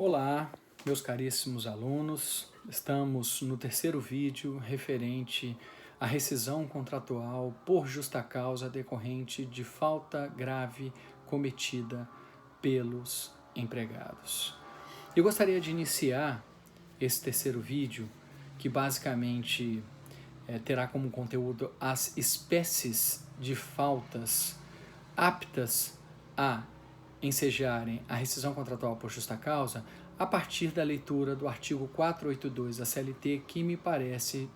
Olá, meus caríssimos alunos. Estamos no terceiro vídeo referente à rescisão contratual por justa causa decorrente de falta grave cometida pelos empregados. Eu gostaria de iniciar esse terceiro vídeo, que basicamente terá como conteúdo as espécies de faltas aptas a ensejarem a rescisão contratual por justa causa, a partir da leitura do artigo 482 da CLT, que me parece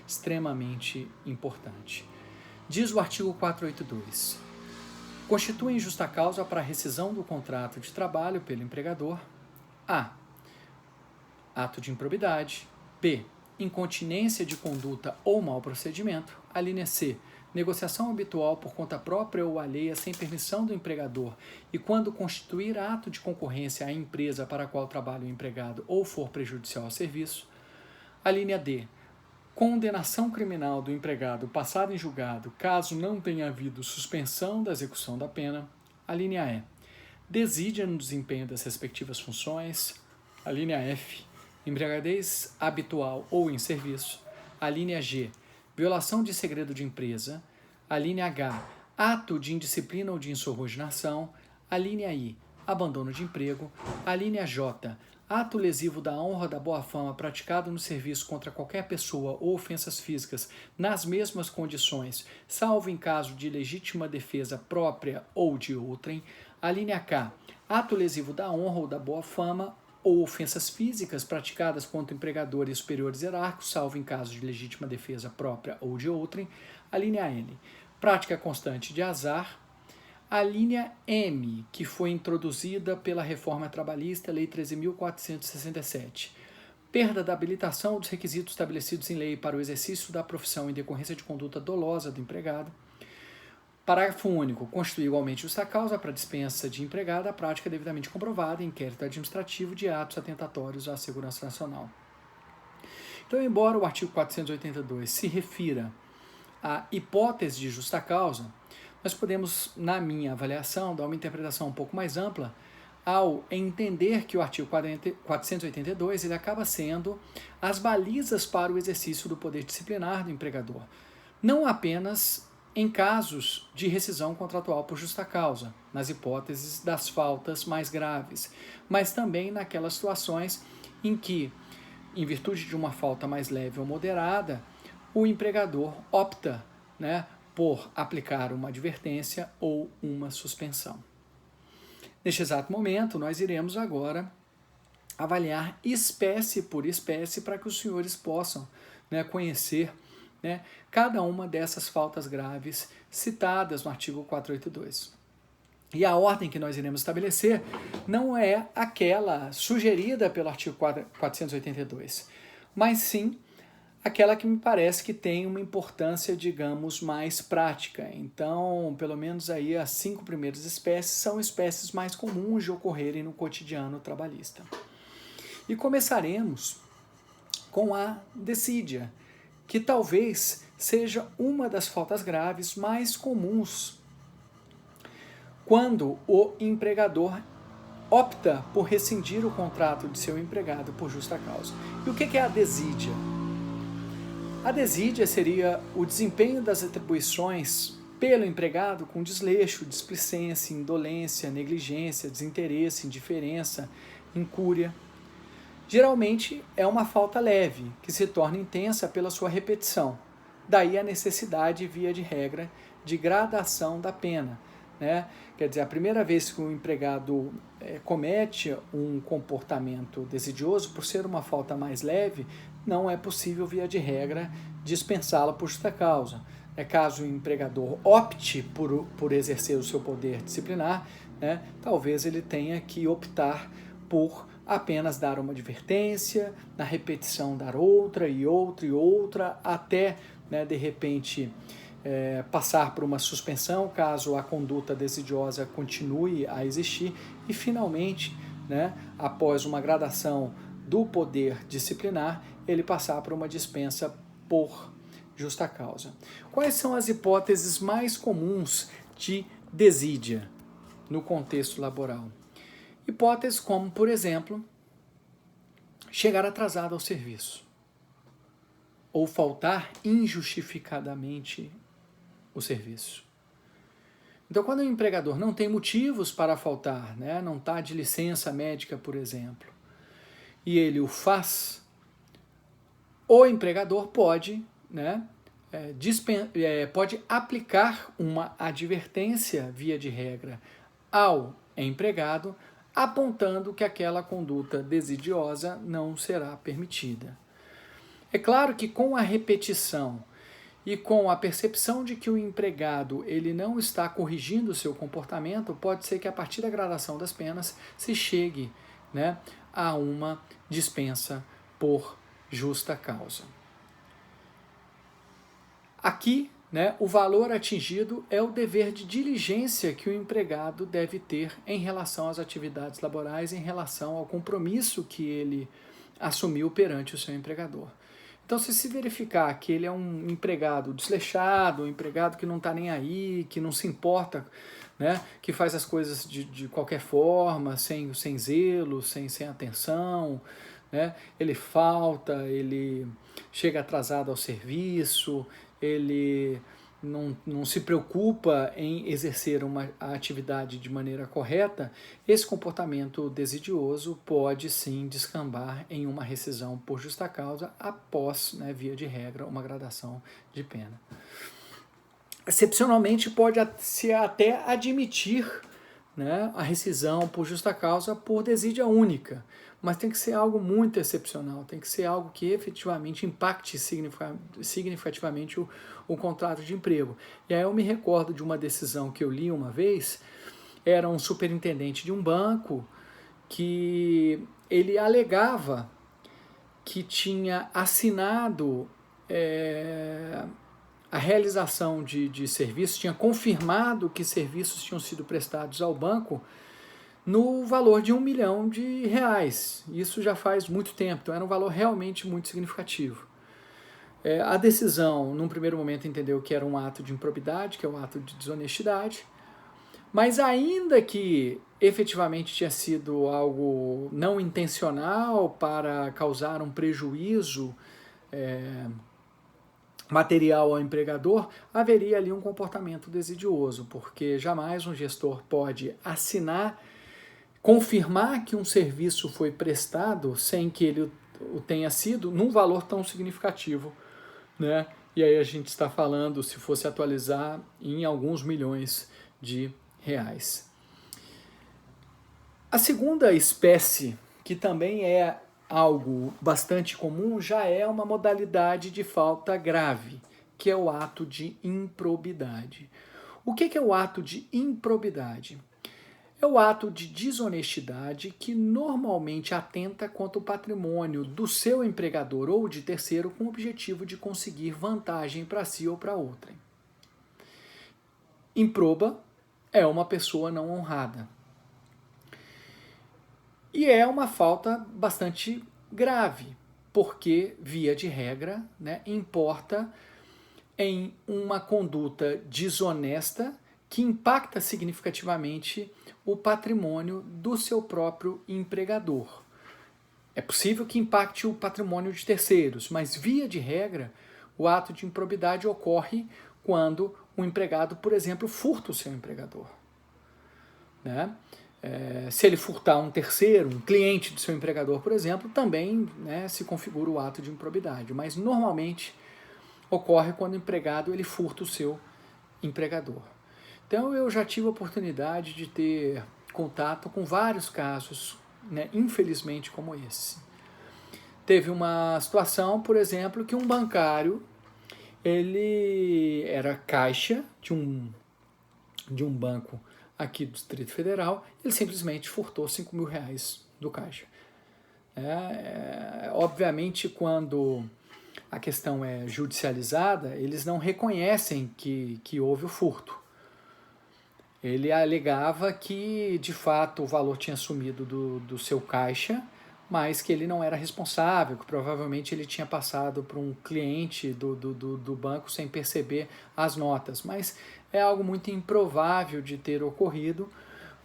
extremamente importante. Diz o artigo 482: constituem justa causa para a rescisão do contrato de trabalho pelo empregador: a. ato de improbidade; b. incontinência de conduta ou mau procedimento; a linha C, negociação habitual por conta própria ou alheia sem permissão do empregador e quando constituir ato de concorrência à empresa para a qual trabalha o empregado ou for prejudicial ao serviço; a linha D, condenação criminal do empregado passada em julgado caso não tenha havido suspensão da execução da pena; a linha E, desídia no desempenho das respectivas funções; a linha F, embriaguez habitual ou em serviço; a linha G, violação de segredo de empresa; a linha H, ato de indisciplina ou de insubordinação; a linha I, abandono de emprego; a linha J, ato lesivo da honra da boa-fama praticado no serviço contra qualquer pessoa ou ofensas físicas nas mesmas condições, salvo em caso de legítima defesa própria ou de outrem; a linha K, ato lesivo da honra ou da boa-fama ou ofensas físicas praticadas contra empregadores superiores hierárquicos, salvo em caso de legítima defesa própria ou de outrem; a linha L, prática constante de azar; a linha M, que foi introduzida pela reforma trabalhista, Lei 13.467, perda da habilitação dos requisitos estabelecidos em lei para o exercício da profissão em decorrência de conduta dolosa do empregado. Parágrafo único. Constitui igualmente justa causa para dispensa de empregado a prática devidamente comprovada em inquérito administrativo de atos atentatórios à segurança nacional. Então, embora o artigo 482 se refira à hipótese de justa causa, nós podemos, na minha avaliação, dar uma interpretação um pouco mais ampla ao entender que o artigo 482 ele acaba sendo as balizas para o exercício do poder disciplinar do empregador, não apenas em casos de rescisão contratual por justa causa, nas hipóteses das faltas mais graves, mas também naquelas situações em que, em virtude de uma falta mais leve ou moderada, o empregador opta por aplicar uma advertência ou uma suspensão. Neste exato momento, nós iremos agora avaliar espécie por espécie para que os senhores possam conhecer cada uma dessas faltas graves citadas no artigo 482. E a ordem que nós iremos estabelecer não é aquela sugerida pelo artigo 482, mas sim aquela que me parece que tem uma importância, digamos, mais prática. Então, pelo menos aí as 5 primeiras espécies são espécies mais comuns de ocorrerem no cotidiano trabalhista. E começaremos com a desídia, que talvez seja uma das faltas graves mais comuns quando o empregador opta por rescindir o contrato de seu empregado por justa causa. E o que é a desídia? A desídia seria o desempenho das atribuições pelo empregado com desleixo, displicência, indolência, negligência, desinteresse, indiferença, incúria. Geralmente é uma falta leve, que se torna intensa pela sua repetição. Daí a necessidade, via de regra, de gradação da pena. Quer dizer, a primeira vez que o empregado comete um comportamento desidioso, por ser uma falta mais leve, não é possível, via de regra, dispensá-la por justa causa. Caso o empregador opte por exercer o seu poder disciplinar, talvez ele tenha que optar por apenas dar uma advertência, na repetição dar outra e outra e outra, até, de repente, passar por uma suspensão, caso a conduta desidiosa continue a existir, e finalmente, após uma gradação do poder disciplinar, ele passar por uma dispensa por justa causa. Quais são as hipóteses mais comuns de desídia no contexto laboral? Hipóteses como, por exemplo, chegar atrasado ao serviço ou faltar injustificadamente o serviço. Então, quando o empregador não tem motivos para faltar, né, não está de licença médica, por exemplo, e ele o faz, o empregador pode, né, pode aplicar uma advertência, via de regra, ao empregado, apontando que aquela conduta desidiosa não será permitida. É claro que com a repetição e com a percepção de que o empregado ele não está corrigindo o seu comportamento, pode ser que a partir da gradação das penas se chegue, né, a uma dispensa por justa causa. Aqui, né, o valor atingido é o dever de diligência que o empregado deve ter em relação às atividades laborais, em relação ao compromisso que ele assumiu perante o seu empregador. Então, se verificar que ele é um empregado desleixado, um empregado que não está nem aí, que não se importa, né, que faz as coisas de qualquer forma, sem zelo, sem atenção, né, ele falta, ele chega atrasado ao serviço, ele não se preocupa em exercer a atividade de maneira correta, esse comportamento desidioso pode sim descambar em uma rescisão por justa causa após, né, via de regra, uma gradação de pena. Excepcionalmente, pode-se até admitir, né, a rescisão por justa causa por desídia única, mas tem que ser algo muito excepcional, tem que ser algo que efetivamente impacte significativamente o contrato de emprego. E aí eu me recordo de uma decisão que eu li uma vez, era um superintendente de um banco que ele alegava que tinha assinado a realização de serviços, tinha confirmado que serviços tinham sido prestados ao banco no valor de R$1 milhão. Isso já faz muito tempo, então era um valor realmente muito significativo. A decisão, num primeiro momento, entendeu que era um ato de improbidade, que é um ato de desonestidade, mas ainda que efetivamente tinha sido algo não intencional para causar um prejuízo material ao empregador, haveria ali um comportamento desidioso, porque jamais um gestor pode confirmar que um serviço foi prestado sem que ele o tenha sido num valor tão significativo, né? E aí a gente está falando, se fosse atualizar, em alguns milhões de reais. A segunda espécie, que também é algo bastante comum, já é uma modalidade de falta grave, que é o ato de improbidade. O que é o ato de improbidade? É o ato de desonestidade que normalmente atenta contra o patrimônio do seu empregador ou de terceiro com o objetivo de conseguir vantagem para si ou para outrem. Improba é uma pessoa não honrada. E é uma falta bastante grave, porque, via de regra, né, importa em uma conduta desonesta que impacta significativamente o patrimônio do seu próprio empregador. É possível que impacte o patrimônio de terceiros, mas, via de regra, o ato de improbidade ocorre quando o empregado, por exemplo, furta o seu empregador. Né? Se ele furtar um terceiro, um cliente do seu empregador, por exemplo, também, né, se configura o ato de improbidade, mas normalmente ocorre quando o empregado ele furta o seu empregador. Então eu já tive a oportunidade de ter contato com vários casos, né, infelizmente como esse. Teve uma situação, por exemplo, que um bancário, ele era caixa de um banco aqui do Distrito Federal, ele simplesmente furtou R$5 mil do caixa. Obviamente, quando a questão é judicializada, eles não reconhecem que houve o furto. Ele alegava que, de fato, o valor tinha sumido do seu caixa, mas que ele não era responsável, que provavelmente ele tinha passado para um cliente do banco sem perceber as notas. Mas é algo muito improvável de ter ocorrido,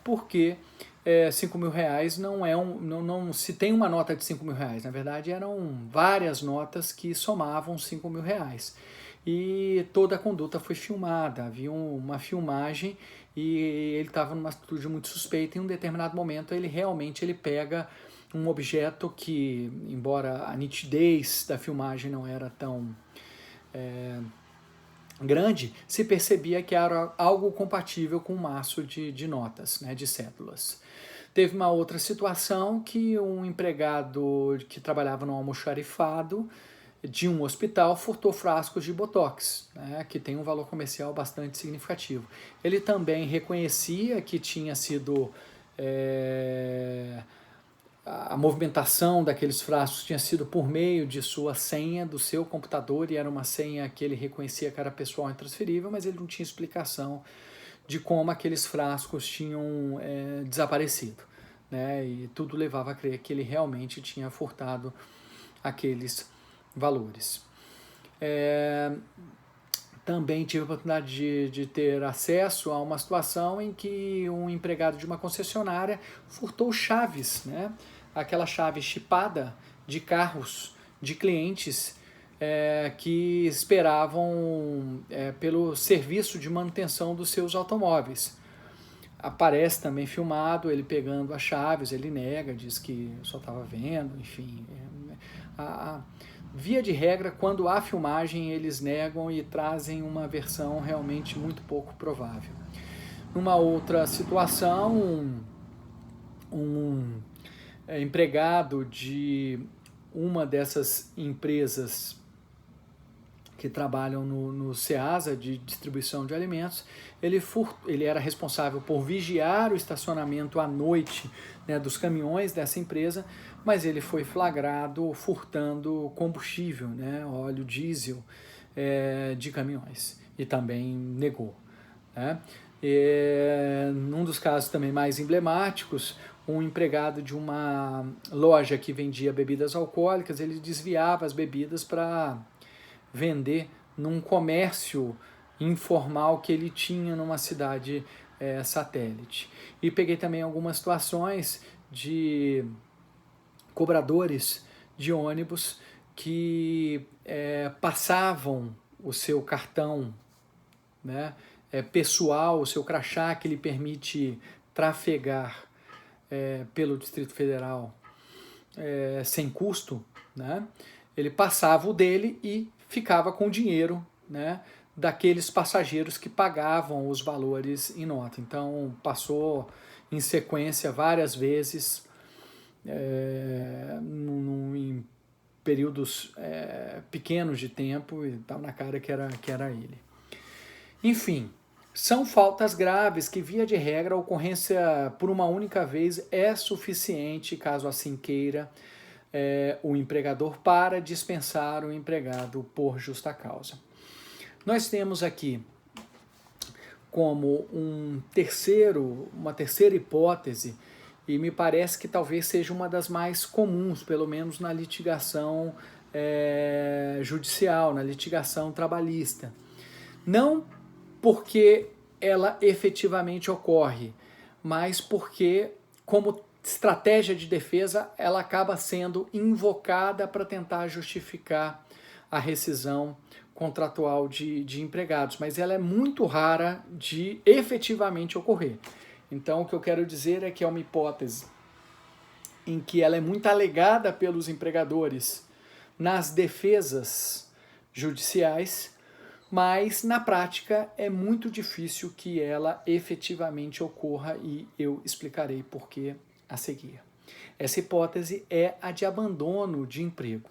porque R$ 5.000 não se tem uma nota de R$ 5.000. Na verdade, eram várias notas que somavam R$ 5.000. E toda a conduta foi filmada, havia uma filmagem e ele estava numa atitude muito suspeita. Em um determinado momento, ele pega um objeto que, embora a nitidez da filmagem não era tão grande, se percebia que era algo compatível com um maço de notas, né, de cédulas. Teve uma outra situação que um empregado que trabalhava no almoxarifado de um hospital furtou frascos de Botox, né, que tem um valor comercial bastante significativo. Ele também reconhecia que tinha sido a movimentação daqueles frascos tinha sido por meio de sua senha do seu computador, e era uma senha que ele reconhecia que era pessoal e intransferível, mas ele não tinha explicação de como aqueles frascos tinham desaparecido, né? E tudo levava a crer que ele realmente tinha furtado aqueles valores. Também tive a oportunidade de ter acesso a uma situação em que um empregado de uma concessionária furtou chaves, né? Aquela chave chipada de carros de clientes que esperavam pelo serviço de manutenção dos seus automóveis. Aparece também filmado ele pegando as chaves, ele nega, diz que só estava vendo, enfim. Via de regra, quando há filmagem, eles negam e trazem uma versão realmente muito pouco provável. Numa outra situação, um empregado de uma dessas empresas que trabalham no Ceasa, de distribuição de alimentos, ele era responsável por vigiar o estacionamento à noite, né, dos caminhões dessa empresa, mas ele foi flagrado furtando combustível, né, óleo diesel de caminhões, e também negou, né. Num dos casos também mais emblemáticos, um empregado de uma loja que vendia bebidas alcoólicas, ele desviava as bebidas para vender num comércio informal que ele tinha numa cidade satélite. E peguei também algumas situações de cobradores de ônibus que passavam o seu cartão, né, pessoal, o seu crachá que lhe permite trafegar pelo Distrito Federal sem custo, né? Ele passava o dele e ficava com o dinheiro, né, daqueles passageiros que pagavam os valores em nota. Então, passou em sequência várias vezes, em períodos pequenos de tempo, e estava na cara que era ele. Enfim, são faltas graves que, via de regra, a ocorrência por uma única vez é suficiente, caso assim queira, o empregador, para dispensar o empregado por justa causa. Nós temos aqui como uma terceira hipótese, e me parece que talvez seja uma das mais comuns, pelo menos na litigação judicial, na litigação trabalhista. Não porque ela efetivamente ocorre, mas porque, como estratégia de defesa, ela acaba sendo invocada para tentar justificar a rescisão contratual de empregados, mas ela é muito rara de efetivamente ocorrer. Então, o que eu quero dizer é que é uma hipótese em que ela é muito alegada pelos empregadores nas defesas judiciais, mas na prática é muito difícil que ela efetivamente ocorra, e eu explicarei por que a seguir. Essa hipótese é a de abandono de emprego.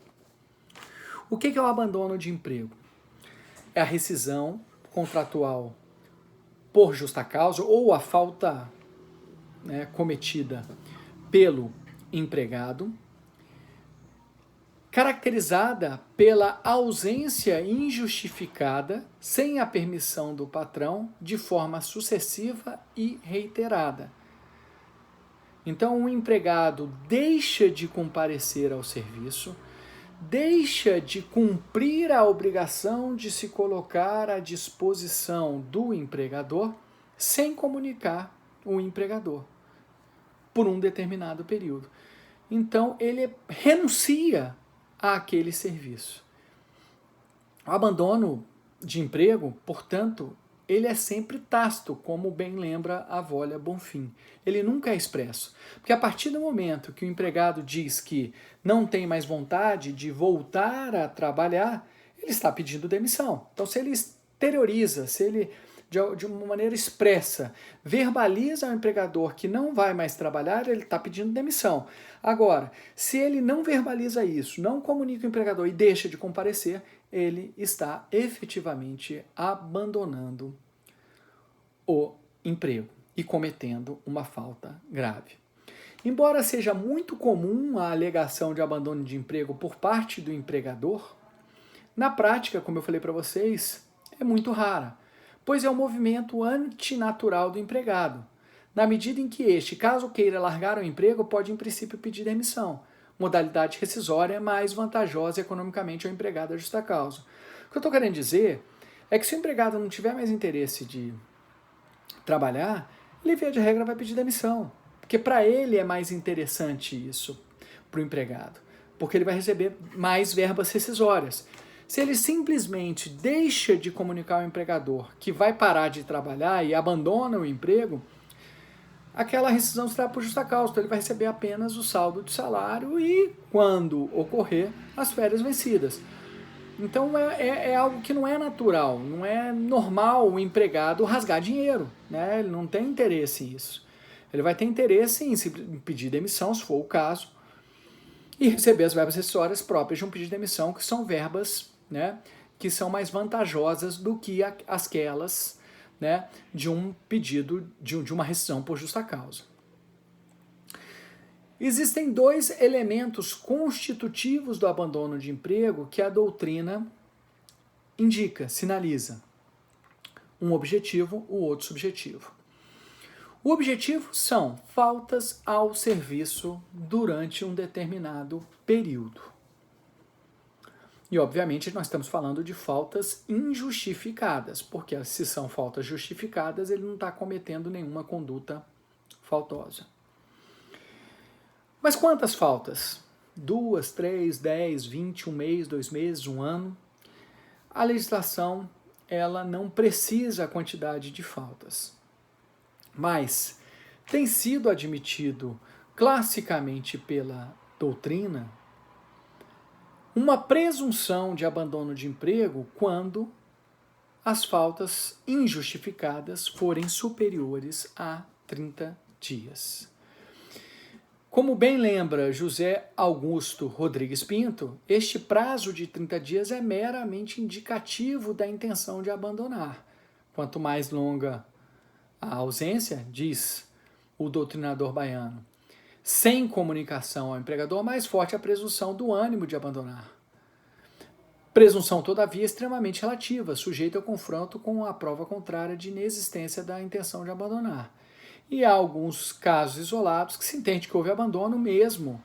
O que é o abandono de emprego? É a rescisão contratual por justa causa, ou a falta cometida pelo empregado, caracterizada pela ausência injustificada, sem a permissão do patrão, de forma sucessiva e reiterada. Então, o empregado deixa de comparecer ao serviço, deixa de cumprir a obrigação de se colocar à disposição do empregador sem comunicar o empregador. por um determinado período. Então, ele renuncia àquele serviço. O abandono de emprego, portanto, ele é sempre tácito, como bem lembra a Volha Bonfim. Ele nunca é expresso. Porque a partir do momento que o empregado diz que não tem mais vontade de voltar a trabalhar, ele está pedindo demissão. Então, se ele exterioriza, se ele, de uma maneira expressa, verbaliza ao empregador que não vai mais trabalhar, ele está pedindo demissão. Agora, se ele não verbaliza isso, não comunica ao empregador e deixa de comparecer, ele está efetivamente abandonando o emprego e cometendo uma falta grave. Embora seja muito comum a alegação de abandono de emprego por parte do empregador, na prática, como eu falei para vocês, é muito rara, pois é um movimento antinatural do empregado, na medida em que este, caso queira largar o emprego, pode em princípio pedir demissão, modalidade rescisória mais vantajosa economicamente ao empregado à justa causa. O que eu estou querendo dizer é que se o empregado não tiver mais interesse de trabalhar, ele, via de regra, vai pedir demissão, porque para ele é mais interessante isso, para o empregado, porque ele vai receber mais verbas rescisórias. Se ele simplesmente deixa de comunicar ao empregador que vai parar de trabalhar e abandona o emprego, aquela rescisão será por justa causa, então ele vai receber apenas o saldo de salário e, quando ocorrer, as férias vencidas. Então é algo que não é natural, não é normal o empregado rasgar dinheiro, né? Ele não tem interesse nisso. Ele vai ter interesse em pedir demissão, se for o caso, e receber as verbas rescisórias próprias de um pedido de demissão, que são verbas, né, que são mais vantajosas do que aquelas, né, de um pedido de uma rescisão por justa causa. Existem dois elementos constitutivos do abandono de emprego que a doutrina indica, sinaliza. Um objetivo, o outro subjetivo. O objetivo são faltas ao serviço durante um determinado período. E, obviamente, nós estamos falando de faltas injustificadas, porque se são faltas justificadas, ele não está cometendo nenhuma conduta faltosa. Mas quantas faltas? 2, 3, 10, 20, um mês, 2 meses, 1 ano? A legislação, ela não precisa a quantidade de faltas. Mas tem sido admitido classicamente pela doutrina uma presunção de abandono de emprego quando as faltas injustificadas forem superiores a 30 dias. Como bem lembra José Augusto Rodrigues Pinto, este prazo de 30 dias é meramente indicativo da intenção de abandonar. Quanto mais longa a ausência, diz o doutrinador baiano, sem comunicação ao empregador, mais forte a presunção do ânimo de abandonar. Presunção, todavia, extremamente relativa, sujeita ao confronto com a prova contrária de inexistência da intenção de abandonar. E há alguns casos isolados que se entende que houve abandono mesmo,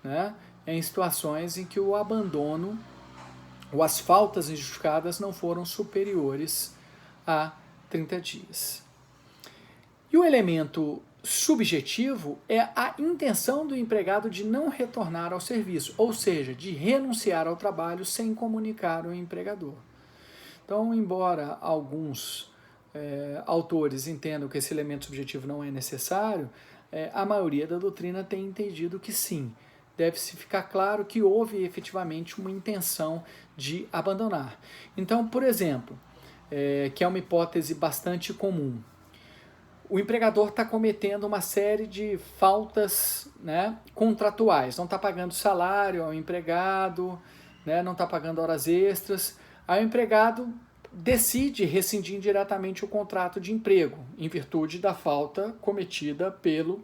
né, em situações em que o abandono ou as faltas injustificadas não foram superiores a 30 dias. E o elemento subjetivo é a intenção do empregado de não retornar ao serviço, ou seja, de renunciar ao trabalho sem comunicar ao empregador. Então, embora alguns autores entendam que esse elemento subjetivo não é necessário, a maioria da doutrina tem entendido que sim, deve-se ficar claro que houve efetivamente uma intenção de abandonar. Então, por exemplo, que é uma hipótese bastante comum, o empregador está cometendo uma série de faltas, né, contratuais, não está pagando salário ao empregado, né, não está pagando horas extras, aí o empregado decide rescindir indiretamente o contrato de emprego, em virtude da falta cometida pelo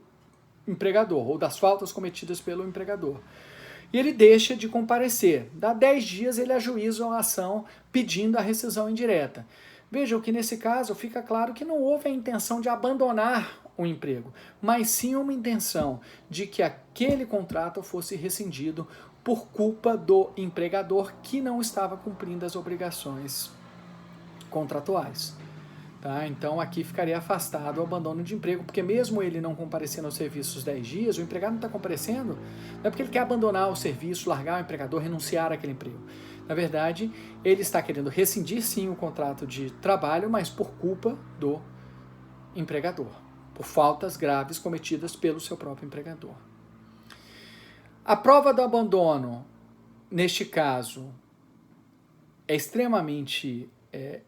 empregador, ou das faltas cometidas pelo empregador. E ele deixa de comparecer. Dá 10 dias ele ajuiza a ação pedindo a rescisão indireta. Vejam que nesse caso fica claro que não houve a intenção de abandonar o emprego, mas sim uma intenção de que aquele contrato fosse rescindido por culpa do empregador que não estava cumprindo as obrigações contratuais. Tá? Então aqui ficaria afastado o abandono de emprego, porque mesmo ele não comparecendo aos serviços 10 dias, o empregado não está comparecendo, não é porque ele quer abandonar o serviço, largar o empregador, renunciar àquele emprego. Na verdade, ele está querendo rescindir sim o contrato de trabalho, mas por culpa do empregador, por faltas graves cometidas pelo seu próprio empregador. A prova do abandono, neste caso, é extremamente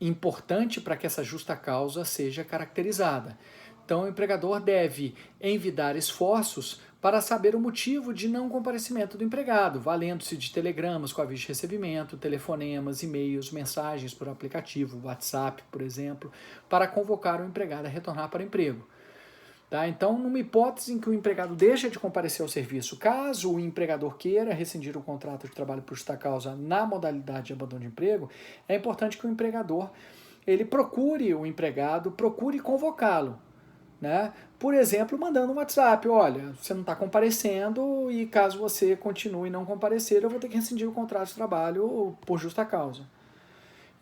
importante para que essa justa causa seja caracterizada. Então, o empregador deve envidar esforços para saber o motivo de não comparecimento do empregado, valendo-se de telegramas com aviso de recebimento, telefonemas, e-mails, mensagens por aplicativo, WhatsApp, por exemplo, para convocar o empregado a retornar para o emprego. Tá? Então, numa hipótese em que o empregado deixa de comparecer ao serviço, caso o empregador queira rescindir o contrato de trabalho por justa causa na modalidade de abandono de emprego, é importante que o empregador ele procure o empregado, procure convocá-lo. Né? Por exemplo, mandando um WhatsApp, olha, você não está comparecendo e caso você continue não comparecer, eu vou ter que rescindir o contrato de trabalho por justa causa.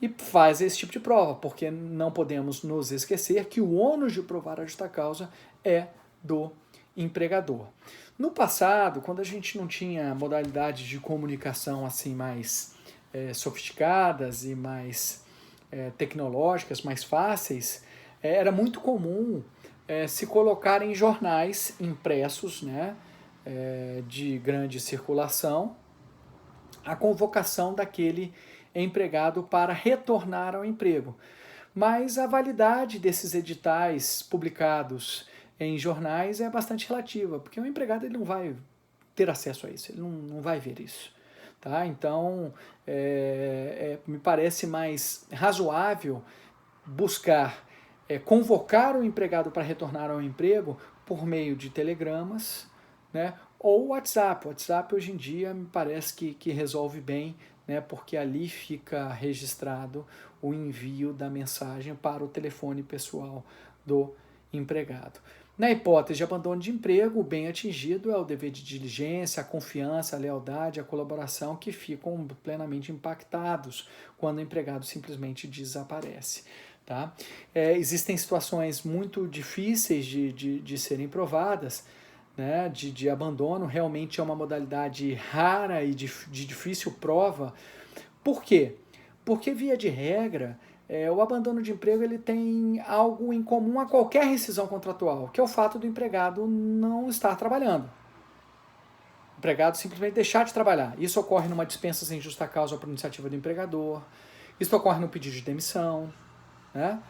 E faz esse tipo de prova, porque não podemos nos esquecer que o ônus de provar a justa causa é do empregador. No passado, quando a gente não tinha modalidades de comunicação assim mais sofisticadas e mais tecnológicas, mais fáceis, era muito comum se colocar em jornais impressos, né, de grande circulação, a convocação daquele empregado para retornar ao emprego. Mas a validade desses editais publicados em jornais é bastante relativa, porque o empregado ele não vai ter acesso a isso, ele não vai ver isso. Tá? Então, me parece mais razoável buscar convocar o empregado para retornar ao emprego por meio de telegramas, né, ou WhatsApp. O WhatsApp hoje em dia me parece que resolve bem, né, porque ali fica registrado o envio da mensagem para o telefone pessoal do empregado. Na hipótese de abandono de emprego, o bem atingido é o dever de diligência, a confiança, a lealdade, a colaboração que ficam plenamente impactados quando o empregado simplesmente desaparece. Tá? Existem situações muito difíceis de serem provadas, né, de abandono, realmente é uma modalidade rara e de difícil prova. Por quê? Porque, via de regra, o abandono de emprego ele tem algo em comum a qualquer rescisão contratual, que é o fato do empregado não estar trabalhando. O empregado simplesmente deixar de trabalhar. Isso ocorre numa dispensa sem justa causa por iniciativa do empregador, isso ocorre no pedido de demissão, né?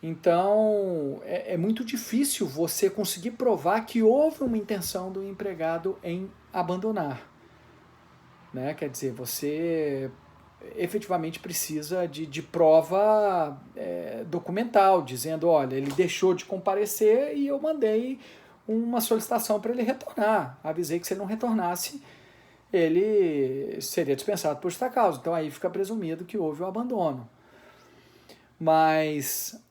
Então, é muito difícil você conseguir provar que houve uma intenção do empregado em abandonar. Né? Quer dizer, você efetivamente precisa de prova documental, dizendo, olha, ele deixou de comparecer e eu mandei uma solicitação para ele retornar. Avisei que se ele não retornasse, ele seria dispensado por justa causa. Então aí fica presumido que houve o abandono. Mas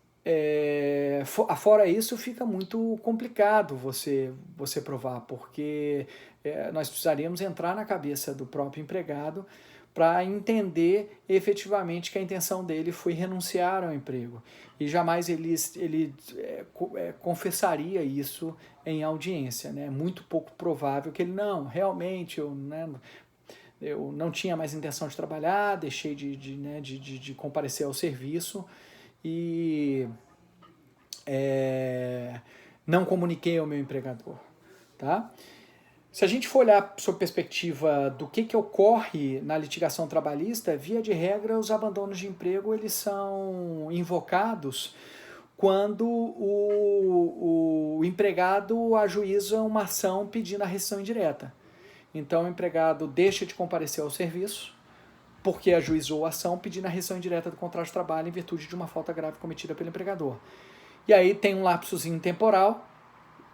fora isso fica muito complicado você provar, porque nós precisaríamos entrar na cabeça do próprio empregado para entender efetivamente que a intenção dele foi renunciar ao emprego. E jamais ele confessaria isso em audiência. Né? É muito pouco provável que ele, não, realmente, eu não tinha mais intenção de trabalhar, deixei de comparecer ao serviço e não comuniquei ao meu empregador. Tá? Se a gente for olhar sob perspectiva do que ocorre na litigação trabalhista, via de regra, os abandonos de emprego eles são invocados quando o empregado ajuiza uma ação pedindo a rescisão indireta. Então, o empregado deixa de comparecer ao serviço porque ajuizou a ação pedindo a rescisão indireta do contrato de trabalho em virtude de uma falta grave cometida pelo empregador. E aí tem um lapsozinho temporal,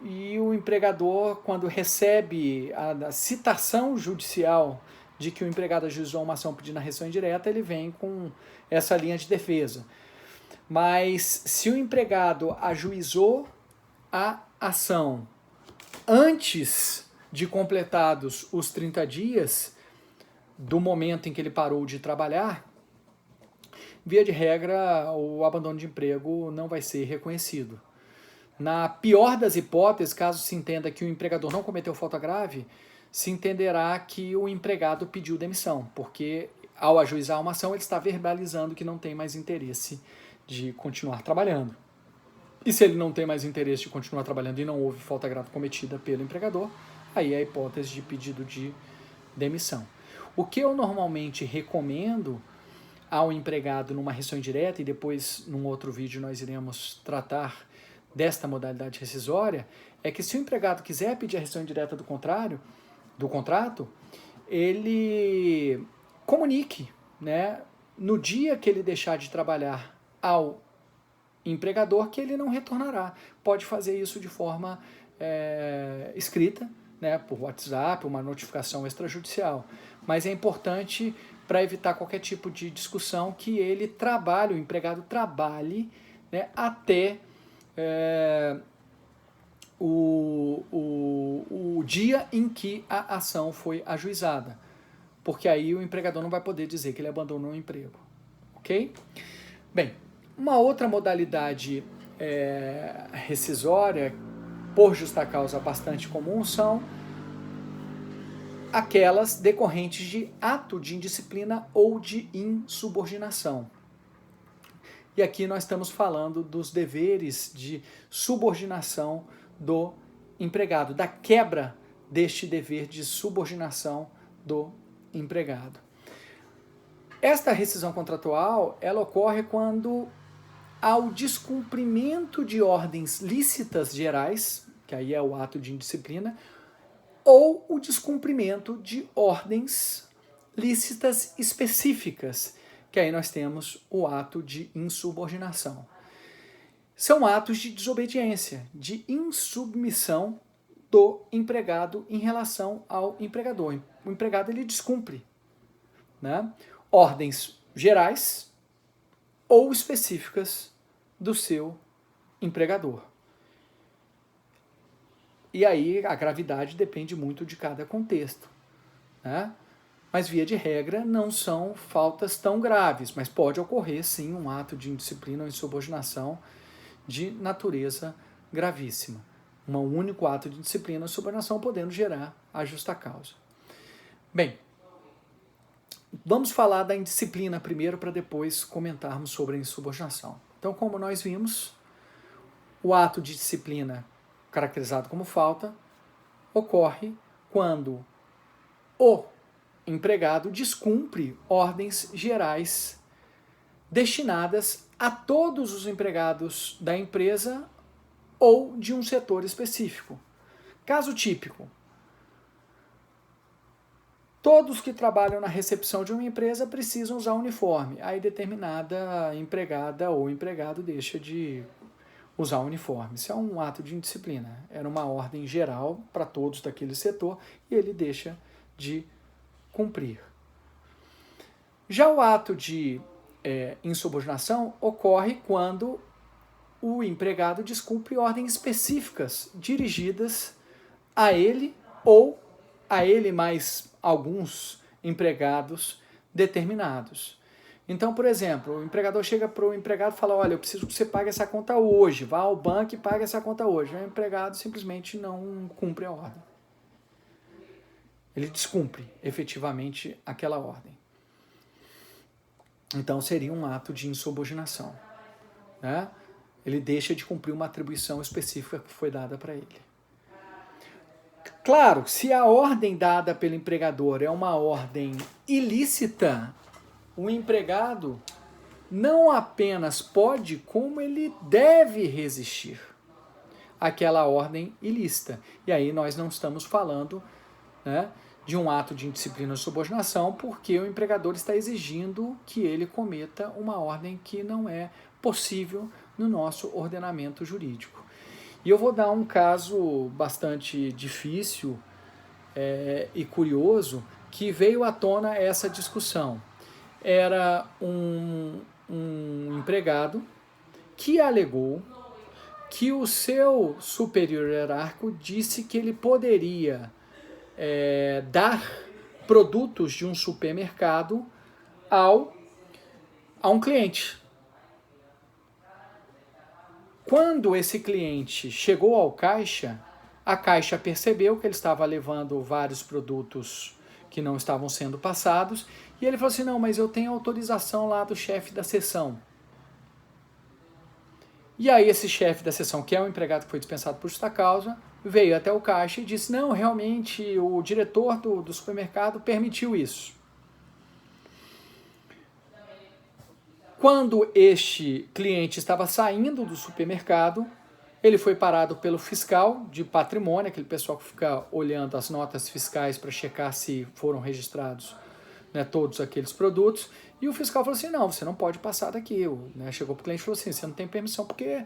e o empregador, quando recebe a citação judicial de que o empregado ajuizou uma ação pedindo a rescisão indireta, ele vem com essa linha de defesa. Mas se o empregado ajuizou a ação antes de completados os 30 dias do momento em que ele parou de trabalhar, via de regra, o abandono de emprego não vai ser reconhecido. Na pior das hipóteses, caso se entenda que o empregador não cometeu falta grave, se entenderá que o empregado pediu demissão, porque ao ajuizar uma ação ele está verbalizando que não tem mais interesse de continuar trabalhando. E se ele não tem mais interesse de continuar trabalhando e não houve falta grave cometida pelo empregador, aí é a hipótese de pedido de demissão. O que eu normalmente recomendo ao empregado numa rescisão indireta, e depois num outro vídeo nós iremos tratar desta modalidade rescisória, é que se o empregado quiser pedir a rescisão indireta do contrato, ele comunique, né, no dia que ele deixar de trabalhar ao empregador que ele não retornará. Pode fazer isso de forma escrita, né, por WhatsApp, uma notificação extrajudicial. Mas é importante, para evitar qualquer tipo de discussão, que ele trabalhe, o empregado trabalhe, né, até o dia em que a ação foi ajuizada. Porque aí o empregador não vai poder dizer que ele abandonou o emprego. Ok? Bem, uma outra modalidade rescisória, por justa causa bastante comum, são aquelas decorrentes de ato de indisciplina ou de insubordinação. E aqui nós estamos falando dos deveres de subordinação do empregado, da quebra deste dever de subordinação do empregado. Esta rescisão contratual, ela ocorre quando ao descumprimento de ordens lícitas gerais, que aí é o ato de indisciplina, ou o descumprimento de ordens lícitas específicas, que aí nós temos o ato de insubordinação. São atos de desobediência, de insubmissão do empregado em relação ao empregador. O empregado ele descumpre, né, ordens gerais ou específicas do seu empregador. E aí a gravidade depende muito de cada contexto, né? Mas via de regra não são faltas tão graves, mas pode ocorrer sim um ato de indisciplina ou insubordinação de natureza gravíssima. Um único ato de disciplina ou insubordinação podendo gerar a justa causa. Bem, vamos falar da indisciplina primeiro para depois comentarmos sobre a insubordinação. Então, como nós vimos, o ato de disciplina caracterizado como falta ocorre quando o empregado descumpre ordens gerais destinadas a todos os empregados da empresa ou de um setor específico. Caso típico: todos que trabalham na recepção de uma empresa precisam usar uniforme. Aí determinada empregada ou empregado deixa de usar uniforme. Isso é um ato de indisciplina. Era uma ordem geral para todos daquele setor e ele deixa de cumprir. Já o ato de insubordinação ocorre quando o empregado descumpre ordens específicas dirigidas a ele ou a ele mais alguns empregados determinados. Então, por exemplo, o empregador chega para o empregado e fala: olha, eu preciso que você pague essa conta hoje, vá ao banco e pague essa conta hoje. O empregado simplesmente não cumpre a ordem. Ele descumpre efetivamente aquela ordem. Então seria um ato de insubordinação, né? Ele deixa de cumprir uma atribuição específica que foi dada para ele. Claro, se a ordem dada pelo empregador é uma ordem ilícita, o empregado não apenas pode, como ele deve resistir àquela ordem ilícita. E aí nós não estamos falando, né, de um ato de indisciplina ou subordinação, porque o empregador está exigindo que ele cometa uma ordem que não é possível no nosso ordenamento jurídico. E eu vou dar um caso bastante difícil e curioso que veio à tona essa discussão. Era um empregado que alegou que o seu superior hierárquico disse que ele poderia dar produtos de um supermercado ao a um cliente. Quando esse cliente chegou ao caixa, a caixa percebeu que ele estava levando vários produtos que não estavam sendo passados, e ele falou assim, não, mas eu tenho autorização lá do chefe da seção. E aí esse chefe da seção, que é um empregado que foi dispensado por justa causa, veio até o caixa e disse, não, realmente o diretor do supermercado permitiu isso. Quando este cliente estava saindo do supermercado, ele foi parado pelo fiscal de patrimônio, aquele pessoal que fica olhando as notas fiscais para checar se foram registrados, né, todos aqueles produtos, e o fiscal falou assim, não, você não pode passar daqui. Né, chegou para o cliente e falou assim, você não tem permissão porque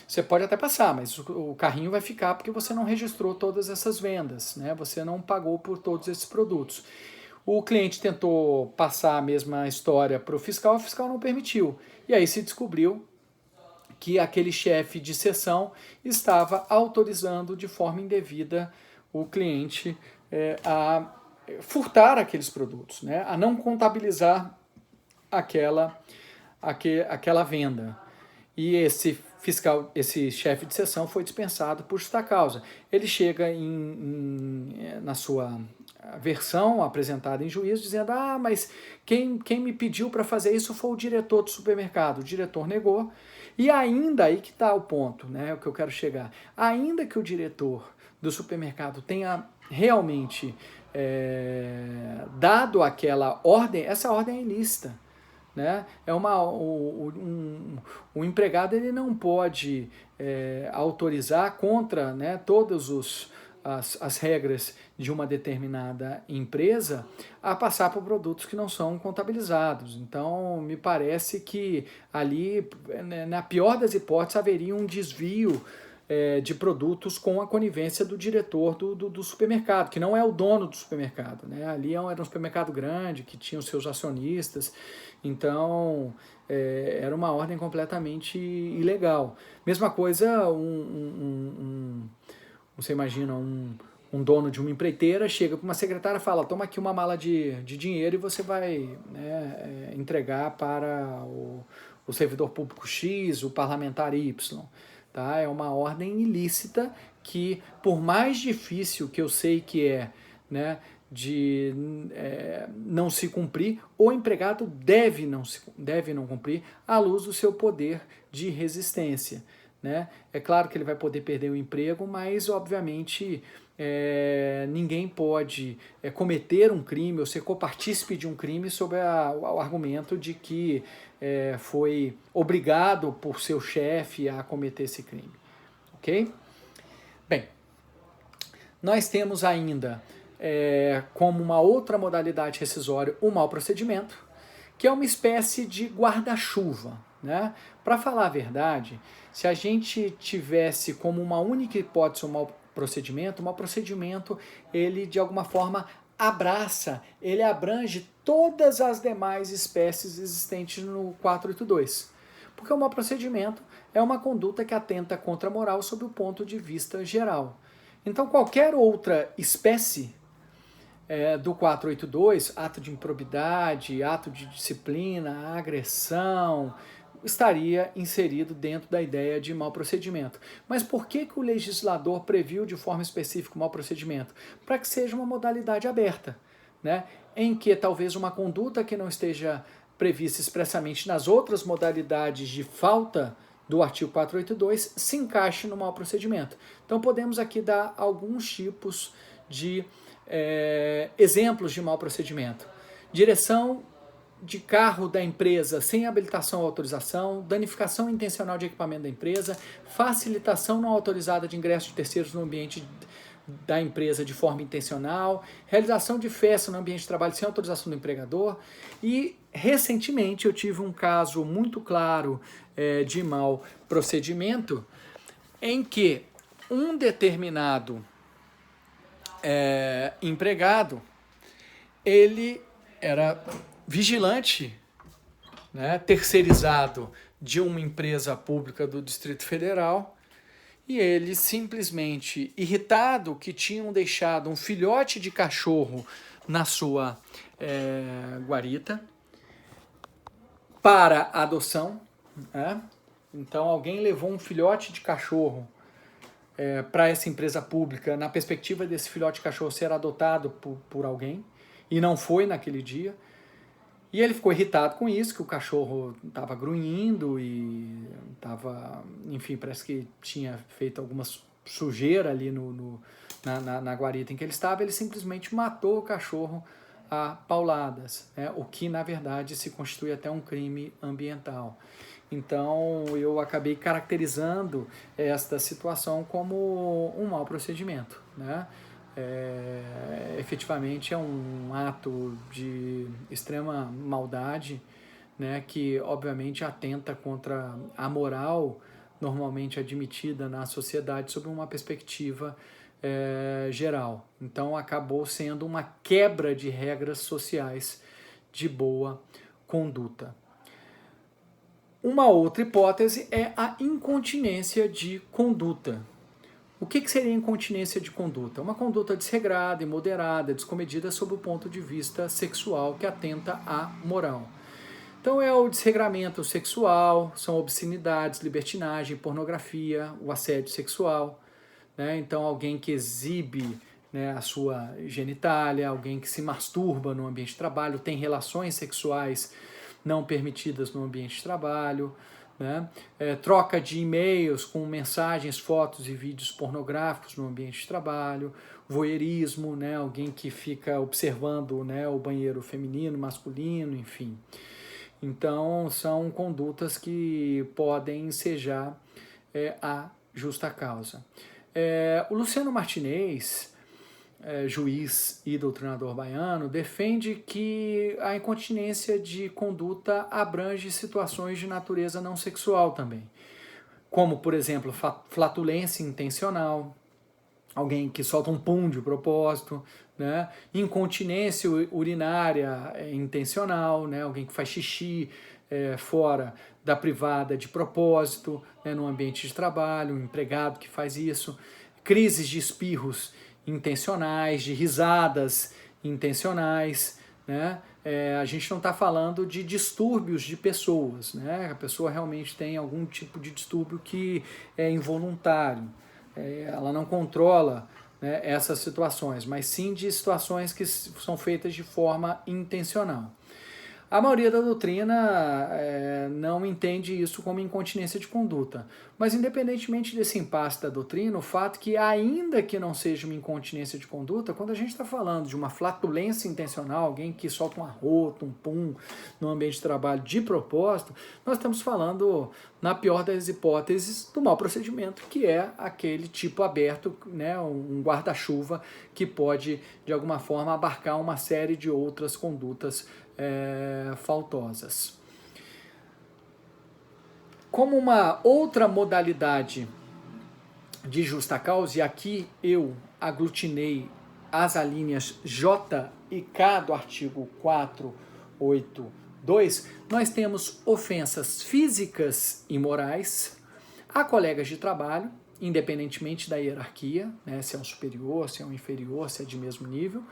você pode até passar, mas o carrinho vai ficar porque você não registrou todas essas vendas, né, você não pagou por todos esses produtos. O cliente tentou passar a mesma história para o fiscal não permitiu. E aí se descobriu que aquele chefe de seção estava autorizando de forma indevida o cliente a furtar aqueles produtos, né? A não contabilizar aquela venda. E esse fiscal, esse chefe de seção foi dispensado por justa causa. Ele chega na sua versão apresentada em juízo dizendo, mas quem me pediu para fazer isso foi o diretor do supermercado. O diretor negou. E ainda, aí que está o ponto, né, o que eu quero chegar, ainda que o diretor do supermercado tenha realmente dado aquela ordem, essa ordem é ilícita. Né? O empregado ele não pode autorizar contra, né, todas as regras de uma determinada empresa a passar por produtos que não são contabilizados. Então, me parece que ali, na pior das hipóteses, haveria um desvio de produtos com a conivência do diretor do supermercado, que não é o dono do supermercado. Né? Ali era um supermercado grande, que tinha os seus acionistas, então era uma ordem completamente ilegal. Mesma coisa, você imagina um dono de uma empreiteira chega para uma secretária e fala, toma aqui uma mala de dinheiro e você vai, né, entregar para o servidor público X, o parlamentar Y. Tá? É uma ordem ilícita que, por mais difícil que eu sei que né, de não se cumprir, o empregado deve não cumprir à luz do seu poder de resistência. Né? É claro que ele vai poder perder o emprego, mas obviamente ninguém pode cometer um crime ou ser copartícipe de um crime sob o argumento de que foi obrigado por seu chefe a cometer esse crime. Ok? Bem, nós temos ainda como uma outra modalidade rescisória o mau procedimento, que é uma espécie de guarda-chuva. Né? Para falar a verdade, se a gente tivesse como uma única hipótese o mau procedimento, ele de alguma forma ele abrange todas as demais espécies existentes no 482. Porque o mau procedimento é uma conduta que atenta contra a moral sob o ponto de vista geral. Então, qualquer outra espécie do 482, ato de improbidade, ato de disciplina, agressão, estaria inserido dentro da ideia de mau procedimento. Mas por que o legislador previu de forma específica o mau procedimento? Para que seja uma modalidade aberta, né? Em que talvez uma conduta que não esteja prevista expressamente nas outras modalidades de falta do artigo 482 se encaixe no mau procedimento. Então podemos aqui dar alguns tipos de exemplos de mau procedimento. Direção de carro da empresa sem habilitação ou autorização, danificação intencional de equipamento da empresa, facilitação não autorizada de ingresso de terceiros no ambiente da empresa de forma intencional, realização de festa no ambiente de trabalho sem autorização do empregador. E recentemente eu tive um caso muito claro de mau procedimento em que um determinado empregado, ele era vigilante, né, terceirizado de uma empresa pública do Distrito Federal, e ele simplesmente, irritado que tinham deixado um filhote de cachorro na sua guarita, para a adoção, né? Então alguém levou um filhote de cachorro para essa empresa pública na perspectiva desse filhote de cachorro ser adotado por alguém, e não foi naquele dia. E ele ficou irritado com isso, que o cachorro estava grunhindo e estava, enfim, parece que tinha feito alguma sujeira ali na guarita em que ele estava. Ele simplesmente matou o cachorro a pauladas, né? O que na verdade se constitui até um crime ambiental. Então eu acabei caracterizando esta situação como um mau procedimento, né? Efetivamente é um ato de extrema maldade, né, que obviamente atenta contra a moral normalmente admitida na sociedade sob uma perspectiva geral. Então acabou sendo uma quebra de regras sociais de boa conduta. Uma outra hipótese é a incontinência de conduta. O que seria incontinência de conduta? Uma conduta desregrada, imoderada, descomedida sob o ponto de vista sexual que atenta à moral. Então é o desregramento sexual, são obscenidades, libertinagem, pornografia, o assédio sexual, né? Então alguém que exibe, né, a sua genitália, alguém que se masturba no ambiente de trabalho, tem relações sexuais não permitidas no ambiente de trabalho, né? Troca de e-mails com mensagens, fotos e vídeos pornográficos no ambiente de trabalho, voyeurismo, né? Alguém que fica observando, né, o banheiro feminino, masculino, enfim. Então são condutas que podem ensejar a justa causa. O Luciano Martinez, juiz e doutrinador baiano, defende que a incontinência de conduta abrange situações de natureza não sexual também, como, por exemplo, flatulência intencional, alguém que solta um pum de propósito, né? Incontinência urinária intencional, né? Alguém que faz xixi fora da privada de propósito, né? No ambiente de trabalho, um empregado que faz isso, crises de espirros intencionais, de risadas intencionais, né? A gente não está falando de distúrbios de pessoas, né? A pessoa realmente tem algum tipo de distúrbio que é involuntário, ela não controla, né, essas situações, mas sim de situações que são feitas de forma intencional. A maioria da doutrina não entende isso como incontinência de conduta, mas independentemente desse impasse da doutrina, o fato que ainda que não seja uma incontinência de conduta, quando a gente está falando de uma flatulência intencional, alguém que solta um arroto, um pum no ambiente de trabalho de propósito, nós estamos falando, na pior das hipóteses, do mau procedimento, que é aquele tipo aberto, né, um guarda-chuva que pode, de alguma forma, abarcar uma série de outras condutas faltosas. Como uma outra modalidade de justa causa, e aqui eu aglutinei as alíneas J e K do artigo 482, nós temos ofensas físicas e morais a colegas de trabalho, independentemente da hierarquia, né, se é um superior, se é um inferior, se é de mesmo nível,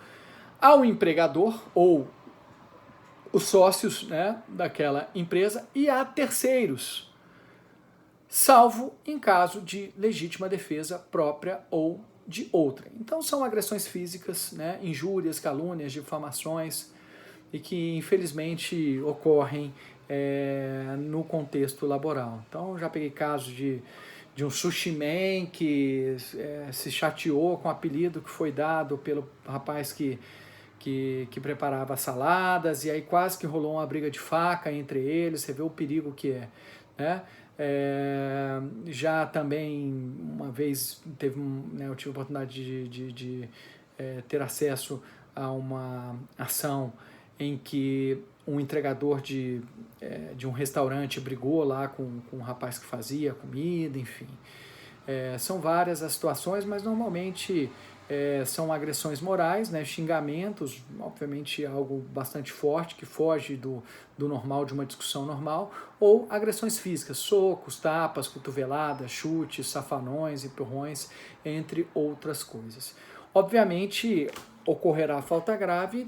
ao empregador ou os sócios, né, daquela empresa e a terceiros, salvo em caso de legítima defesa própria ou de outra. Então são agressões físicas, né, injúrias, calúnias, difamações, e que infelizmente ocorrem no contexto laboral. Então já peguei casos de um sushi man que se chateou com o apelido que foi dado pelo rapaz que preparava saladas, e aí quase que rolou uma briga de faca entre eles, você vê o perigo que é, né? Já também, uma vez, eu tive a oportunidade de ter acesso a uma ação em que um entregador de um restaurante brigou lá com um rapaz que fazia comida, enfim. São várias as situações, mas normalmente são agressões morais, né, xingamentos, obviamente algo bastante forte, que foge do normal, de uma discussão normal, ou agressões físicas, socos, tapas, cotoveladas, chutes, safanões, empurrões, entre outras coisas. Obviamente, ocorrerá falta grave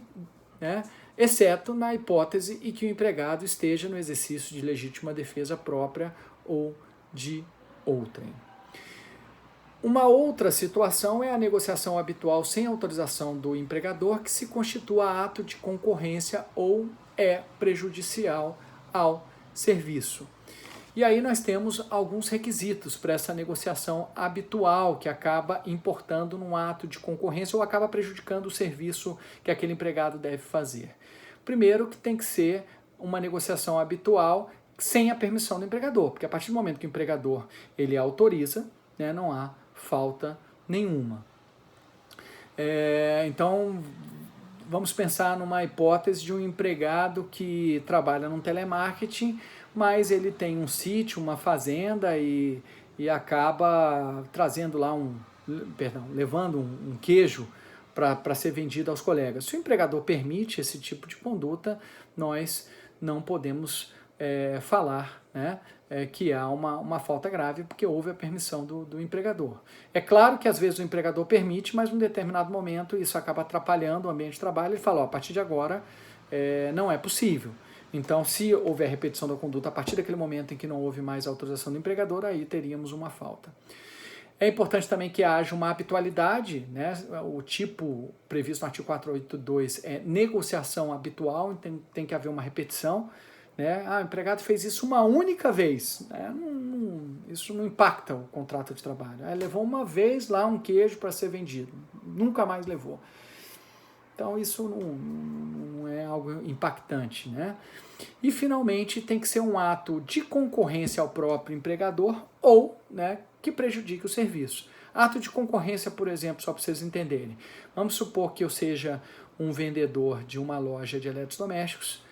né, exceto na hipótese em que o empregado esteja no exercício de legítima defesa própria ou de outrem. Uma outra situação é a negociação habitual sem autorização do empregador, que se constitua ato de concorrência ou é prejudicial ao serviço. E aí nós temos alguns requisitos para essa negociação habitual, que acaba importando num ato de concorrência ou acaba prejudicando o serviço que aquele empregado deve fazer. Primeiro, que tem que ser uma negociação habitual sem a permissão do empregador, porque a partir do momento que o empregador ele autoriza, né, não há falta nenhuma. Então, vamos pensar numa hipótese de um empregado que trabalha num telemarketing, mas ele tem um sítio, uma fazenda e acaba trazendo lá levando um queijo para ser vendido aos colegas. Se o empregador permite esse tipo de conduta, nós não podemos falar, né, que há uma falta grave, porque houve a permissão do empregador. É claro que às vezes o empregador permite, mas num determinado momento isso acaba atrapalhando o ambiente de trabalho. Ele fala, a partir de agora não é possível. Então, se houver repetição da conduta a partir daquele momento em que não houve mais autorização do empregador, aí teríamos uma falta. É importante também que haja uma habitualidade, né? O tipo previsto no artigo 482 é negociação habitual, então tem que haver uma repetição. Né? O empregado fez isso uma única vez, né? Isso não impacta o contrato de trabalho. Levou uma vez lá um queijo para ser vendido, nunca mais levou. Então isso não é algo impactante, né? E finalmente tem que ser um ato de concorrência ao próprio empregador ou, né, que prejudique o serviço. Ato de concorrência, por exemplo, só para vocês entenderem. Vamos supor que eu seja um vendedor de uma loja de eletrodomésticos.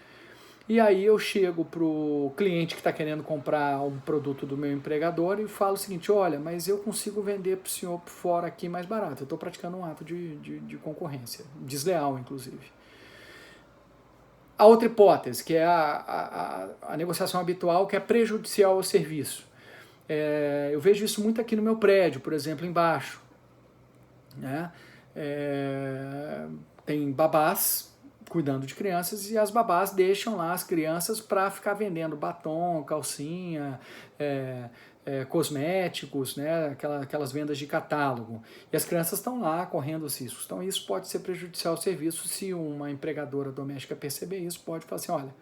E aí eu chego para o cliente que está querendo comprar um produto do meu empregador e falo o seguinte, olha, mas eu consigo vender para o senhor por fora aqui mais barato. Eu estou praticando um ato de concorrência, desleal inclusive. A outra hipótese, que é a negociação habitual, que é prejudicial ao serviço. Eu vejo isso muito aqui no meu prédio, por exemplo, embaixo. Né? Tem babás cuidando de crianças e as babás deixam lá as crianças para ficar vendendo batom, calcinha, cosméticos, né, aquelas vendas de catálogo. E as crianças estão lá correndo os riscos. Então isso pode ser prejudicial ao serviço. Se uma empregadora doméstica perceber isso, pode falar assim, olha,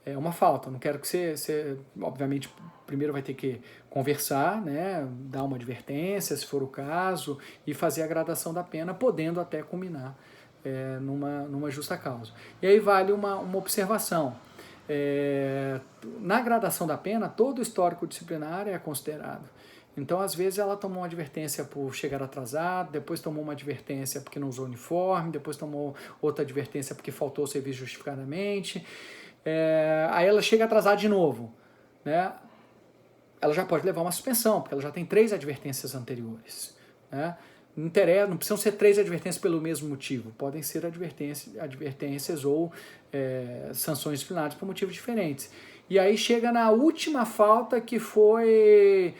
é uma falta, não quero que você obviamente, primeiro vai ter que conversar, né, dar uma advertência, se for o caso, e fazer a gradação da pena, podendo até culminar numa justa causa. E aí vale uma observação. Na gradação da pena, todo o histórico disciplinar é considerado. Então, às vezes, ela tomou uma advertência por chegar atrasado, depois tomou uma advertência porque não usou uniforme, depois tomou outra advertência porque faltou o serviço justificadamente. Aí ela chega atrasada de novo, né? Ela já pode levar uma suspensão, porque ela já tem 3 advertências anteriores, né? Não precisam ser 3 advertências pelo mesmo motivo, podem ser advertências ou sanções disciplinares por motivos diferentes. E aí chega na última falta, que foi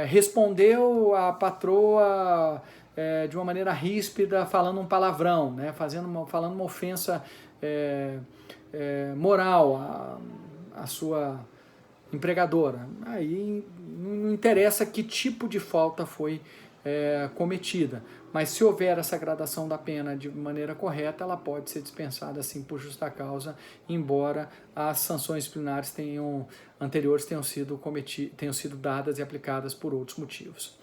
respondeu a patroa de uma maneira ríspida, falando um palavrão, né? Falando uma ofensa moral à sua empregadora. Aí não interessa que tipo de falta foi cometida, mas se houver essa gradação da pena de maneira correta, ela pode ser dispensada assim por justa causa, embora as sanções disciplinares anteriores tenham sido dadas e aplicadas por outros motivos.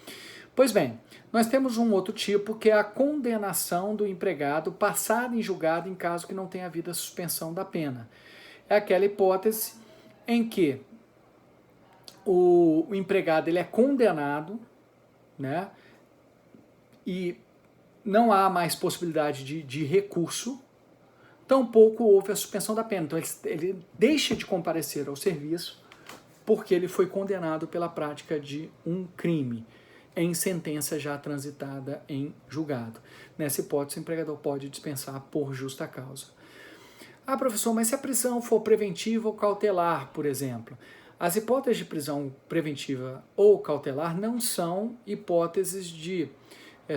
Pois bem, nós temos um outro tipo, que é a condenação do empregado passada em julgado em caso que não tenha havido a suspensão da pena. É aquela hipótese em que o empregado ele é condenado, né? E não há mais possibilidade de recurso, tampouco houve a suspensão da pena. Então ele deixa de comparecer ao serviço porque ele foi condenado pela prática de um crime em sentença já transitada em julgado. Nessa hipótese, o empregador pode dispensar por justa causa. Professor, mas se a prisão for preventiva ou cautelar, por exemplo? As hipóteses de prisão preventiva ou cautelar não são hipóteses de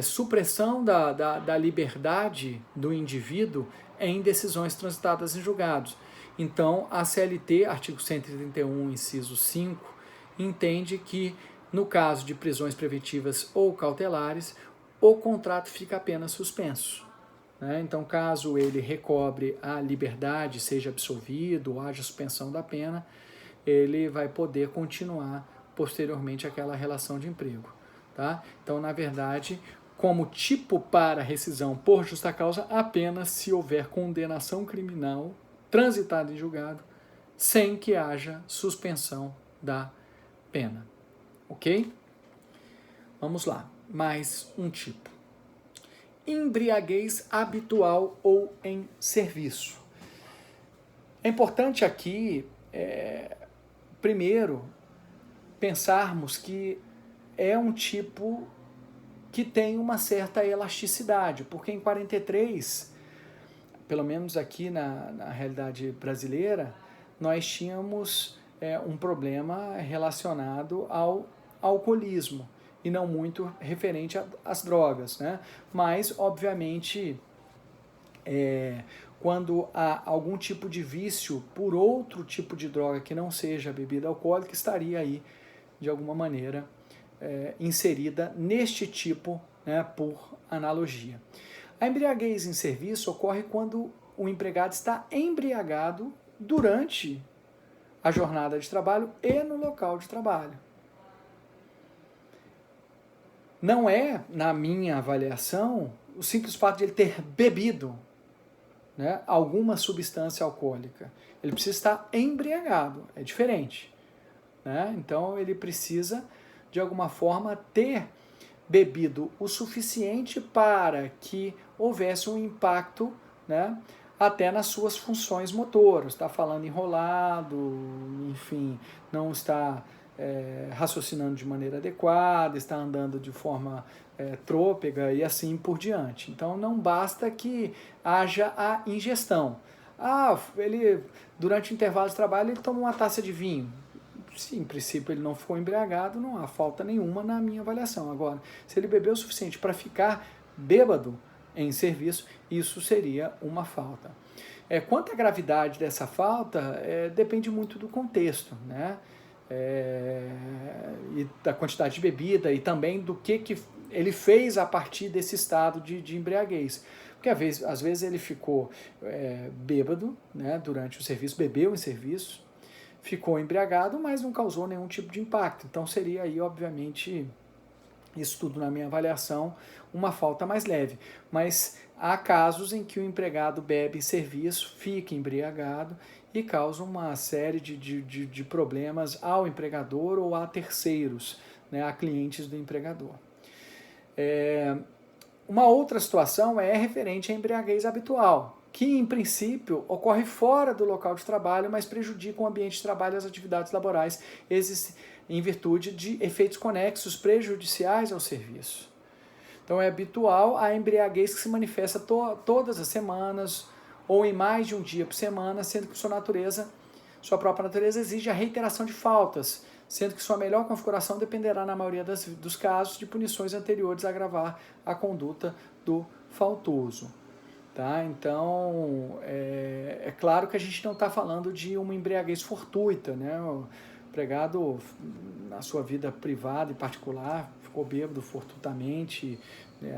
supressão da liberdade do indivíduo em decisões transitadas em julgados. Então, a CLT, artigo 131, inciso 5, entende que, no caso de prisões preventivas ou cautelares, o contrato fica apenas suspenso. Então, caso ele recobre a liberdade, seja absolvido ou haja suspensão da pena, ele vai poder continuar posteriormente aquela relação de emprego. Tá? Então, na verdade, como tipo para rescisão por justa causa, apenas se houver condenação criminal transitada em julgado, sem que haja suspensão da pena. Ok? Vamos lá. Mais um tipo. Embriaguez habitual ou em serviço. É importante aqui, primeiro, pensarmos que é um tipo que tem uma certa elasticidade, porque em 43, pelo menos aqui na realidade brasileira, nós tínhamos um problema relacionado ao alcoolismo e não muito referente às drogas, né? Mas, obviamente, quando há algum tipo de vício por outro tipo de droga que não seja a bebida alcoólica, estaria aí, de alguma maneira, inserida neste tipo, né, por analogia. A embriaguez em serviço ocorre quando o empregado está embriagado durante a jornada de trabalho e no local de trabalho. Não é, na minha avaliação, o simples fato de ele ter bebido, né, alguma substância alcoólica. Ele precisa estar embriagado, é diferente. Né? Então ele precisa, de alguma forma, ter bebido o suficiente para que houvesse um impacto, né, até nas suas funções motoras. Está falando enrolado, enfim, não está raciocinando de maneira adequada, está andando de forma trôpega e assim por diante. Então não basta que haja a ingestão. Ele, durante o intervalo de trabalho, ele toma uma taça de vinho. Se em princípio ele não ficou embriagado, não há falta nenhuma na minha avaliação. Agora, se ele bebeu o suficiente para ficar bêbado em serviço, isso seria uma falta. Quanto à gravidade dessa falta, depende muito do contexto, né? E da quantidade de bebida e também do que ele fez a partir desse estado de embriaguez. Porque às vezes ele ficou bêbado, né, durante o serviço, bebeu em serviço, ficou embriagado, mas não causou nenhum tipo de impacto. Então seria aí, obviamente, isso tudo na minha avaliação, uma falta mais leve. Mas há casos em que o empregado bebe em serviço, fica embriagado e causa uma série de problemas ao empregador ou a terceiros, né, a clientes do empregador. Uma outra situação é referente à embriaguez habitual, que em princípio ocorre fora do local de trabalho, mas prejudica o ambiente de trabalho e as atividades laborais, em virtude de efeitos conexos prejudiciais ao serviço. Então é habitual a embriaguez que se manifesta todas as semanas ou em mais de um dia por semana, sendo que sua própria natureza exige a reiteração de faltas, sendo que sua melhor configuração dependerá, na maioria dos casos, de punições anteriores a agravar a conduta do faltoso. Tá? Então, é claro que a gente não está falando de uma embriaguez fortuita, né? O empregado, na sua vida privada e particular, ficou bêbado fortuitamente,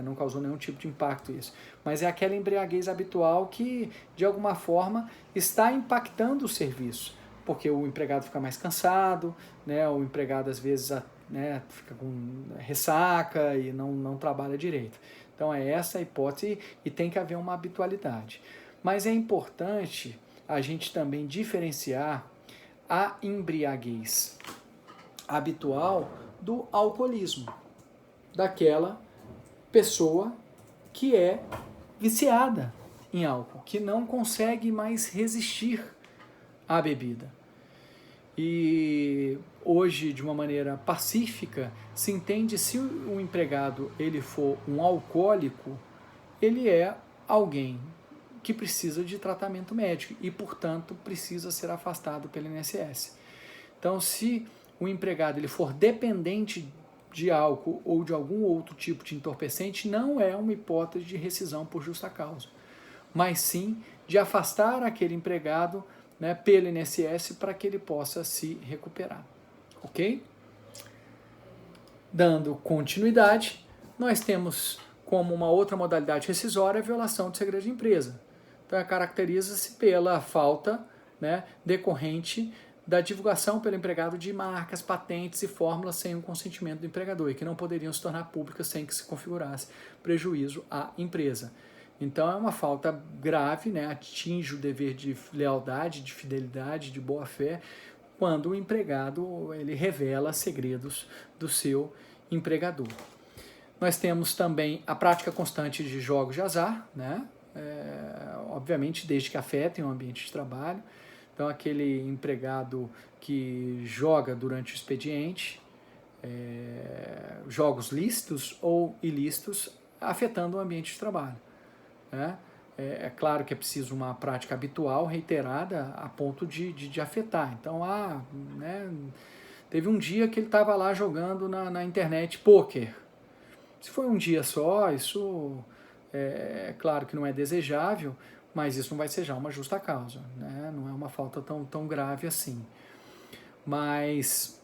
não causou nenhum tipo de impacto isso. Mas é aquela embriaguez habitual que, de alguma forma, está impactando o serviço, porque o empregado fica mais cansado, né? O empregado, às vezes, né, fica com ressaca e não trabalha direito. Então é essa a hipótese e tem que haver uma habitualidade. Mas é importante a gente também diferenciar a embriaguez habitual do alcoolismo, daquela pessoa que é viciada em álcool, que não consegue mais resistir à bebida. E hoje, de uma maneira pacífica, se entende se o empregado ele for um alcoólico, ele é alguém que precisa de tratamento médico e, portanto, precisa ser afastado pelo INSS. Então, se o empregado ele for dependente de álcool ou de algum outro tipo de entorpecente não é uma hipótese de rescisão por justa causa, mas sim de afastar aquele empregado, né, pelo INSS para que ele possa se recuperar, ok? Dando continuidade, nós temos como uma outra modalidade rescisória a violação do segredo de empresa. Então, caracteriza-se pela falta, né, decorrente da divulgação pelo empregado de marcas, patentes e fórmulas sem o consentimento do empregador e que não poderiam se tornar públicas sem que se configurasse prejuízo à empresa. Então, é uma falta grave, né, atinge o dever de lealdade, de fidelidade, de boa-fé, quando o empregado ele revela segredos do seu empregador. Nós temos também a prática constante de jogos de azar, né? Obviamente desde que afetem o ambiente de trabalho. Então aquele empregado que joga durante o expediente, jogos lícitos ou ilícitos, afetando o ambiente de trabalho, né? É claro que é preciso uma prática habitual, reiterada, a ponto de afetar. Então, né, teve um dia que ele estava lá jogando na internet pôquer. Se foi um dia só, isso claro que não é desejável, mas isso não vai ser já uma justa causa, né? Não é uma falta tão grave assim. Mas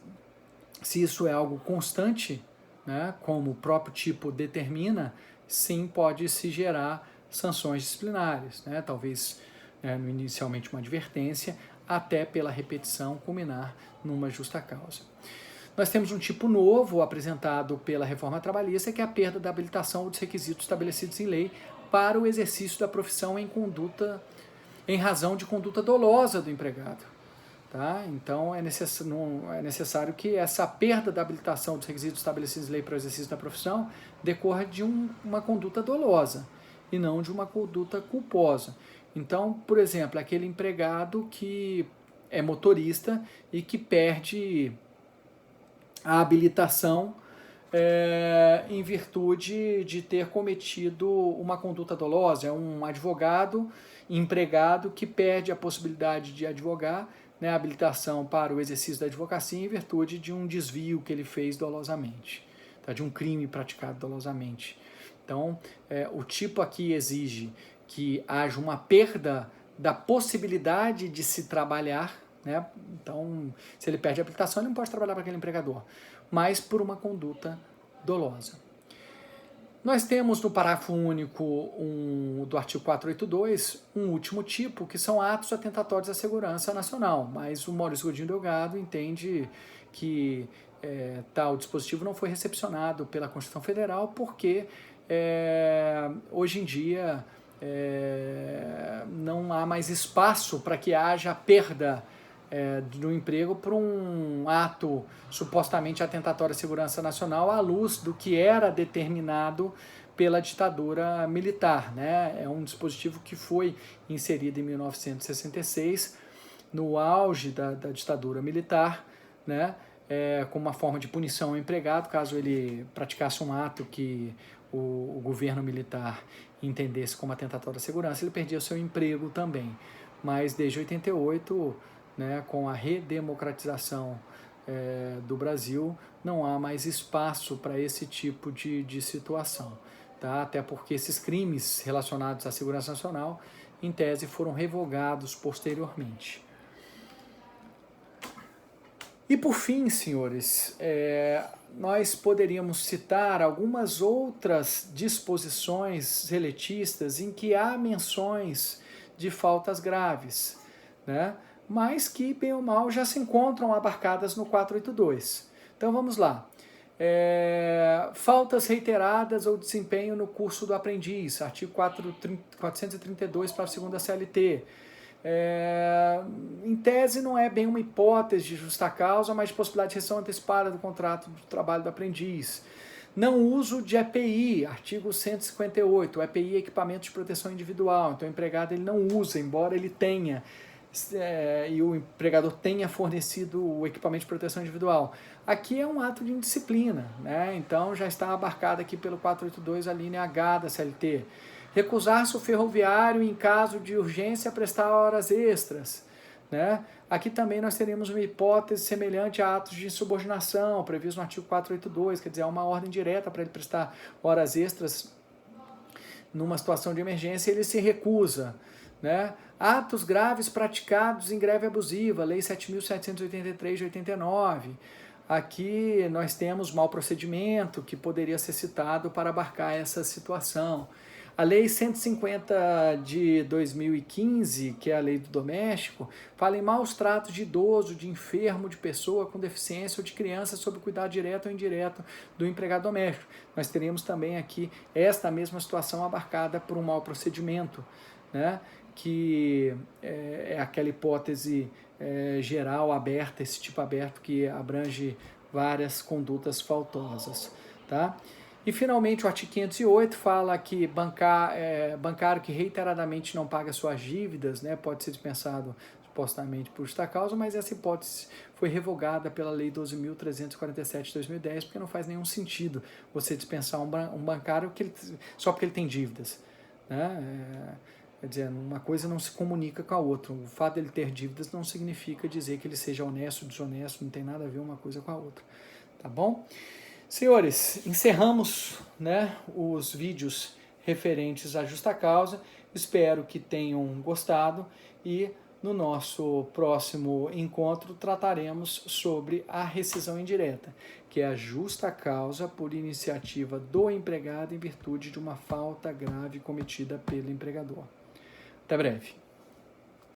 se isso é algo constante, né, como o próprio tipo determina, sim, pode se gerar sanções disciplinares, né? Talvez inicialmente uma advertência, até pela repetição culminar numa justa causa. Nós temos um tipo novo apresentado pela reforma trabalhista, que é a perda da habilitação ou dos requisitos estabelecidos em lei para o exercício da profissão em razão de conduta dolosa do empregado. Tá? Então é necessário que essa perda da habilitação dos requisitos estabelecidos em lei para o exercício da profissão decorra de uma conduta dolosa e não de uma conduta culposa. Então, por exemplo, aquele empregado que é motorista e que perde a habilitação em virtude de ter cometido uma conduta dolosa. É um advogado empregado que perde a possibilidade de advogar, né, a habilitação para o exercício da advocacia em virtude de um desvio que ele fez dolosamente, tá, de um crime praticado dolosamente. Então, o tipo aqui exige que haja uma perda da possibilidade de se trabalhar, né? Então, se ele perde a habilitação, ele não pode trabalhar para aquele empregador, mas por uma conduta dolosa. Nós temos no parágrafo único do artigo 482 um último tipo, que são atos atentatórios à segurança nacional, mas o Maurício Godinho Delgado entende que tal dispositivo não foi recepcionado pela Constituição Federal porque hoje em dia não há mais espaço para que haja perda do emprego por um ato supostamente atentatório à segurança nacional à luz do que era determinado pela ditadura militar, né? É um dispositivo que foi inserido em 1966, no auge da ditadura militar, né? Como uma forma de punição ao empregado, caso ele praticasse um ato que o governo militar entendesse como atentatório à segurança, ele perdia seu emprego também. Mas desde 88, né, com a redemocratização do Brasil, não há mais espaço para esse tipo de situação. Tá? Até porque esses crimes relacionados à segurança nacional, em tese, foram revogados posteriormente. E por fim, senhores, nós poderíamos citar algumas outras disposições reletistas em que há menções de faltas graves, né? Mas que, bem ou mal, já se encontram abarcadas no 482. Então vamos lá. Faltas reiteradas ou desempenho no curso do aprendiz, artigo 432, parágrafo 2º da CLT. Em tese não é bem uma hipótese de justa causa, mas de possibilidade de rescisão antecipada do contrato de trabalho do aprendiz. Não uso de EPI, artigo 158, o EPI é equipamento de proteção individual, então o empregado ele não usa, embora ele tenha, e o empregador tenha fornecido o equipamento de proteção individual. Aqui é um ato de indisciplina, né? Então já está abarcado aqui pelo 482 a linha H da CLT. Recusar-se o ferroviário em caso de urgência a prestar horas extras, né? Aqui também nós teríamos uma hipótese semelhante a atos de insubordinação, previsto no artigo 482, quer dizer, há uma ordem direta para ele prestar horas extras numa situação de emergência, ele se recusa, né? Atos graves praticados em greve abusiva, Lei 7.783 de 89. Aqui nós temos mau procedimento, que poderia ser citado para abarcar essa situação. A Lei 150 de 2015, que é a Lei do Doméstico, fala em maus tratos de idoso, de enfermo, de pessoa com deficiência ou de criança sob cuidado direto ou indireto do empregado doméstico. Nós teríamos também aqui esta mesma situação abarcada por um mau procedimento, né? Que é aquela hipótese geral, aberta, esse tipo aberto que abrange várias condutas faltosas, tá? E, finalmente, o artigo 508 fala que bancário que reiteradamente não paga suas dívidas, né, pode ser dispensado supostamente por justa causa, mas essa hipótese foi revogada pela Lei 12.347 de 2010, porque não faz nenhum sentido você dispensar um bancário só porque ele tem dívidas, né? Quer dizer, uma coisa não se comunica com a outra. O fato de ele ter dívidas não significa dizer que ele seja honesto, desonesto, não tem nada a ver uma coisa com a outra, tá bom? Senhores, encerramos, né, os vídeos referentes à justa causa. Espero que tenham gostado e no nosso próximo encontro trataremos sobre a rescisão indireta, que é a justa causa por iniciativa do empregado em virtude de uma falta grave cometida pelo empregador. Até breve.